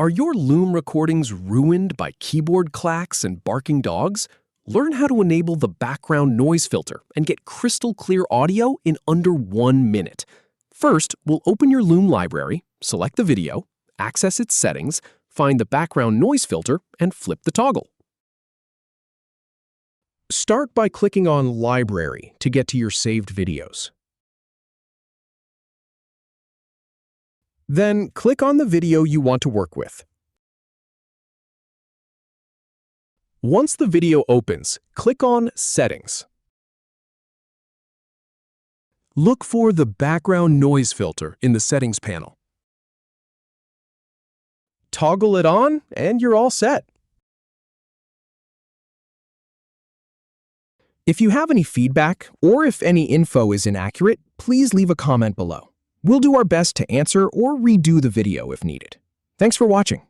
Are your Loom recordings ruined by keyboard clacks and barking dogs? Learn how to enable the background noise filter and get crystal clear audio in under 1 minute. First, we'll open your Loom library, select the video, access its settings, find the background noise filter, and flip the toggle. Start by clicking on Library to get to your saved videos. Then click on the video you want to work with. Once the video opens, click on Settings. Look for the background noise filter in the Settings panel. Toggle it on, and you're all set. If you have any feedback, or if any info is inaccurate, please leave a comment below. We'll do our best to answer or redo the video if needed. Thanks for watching.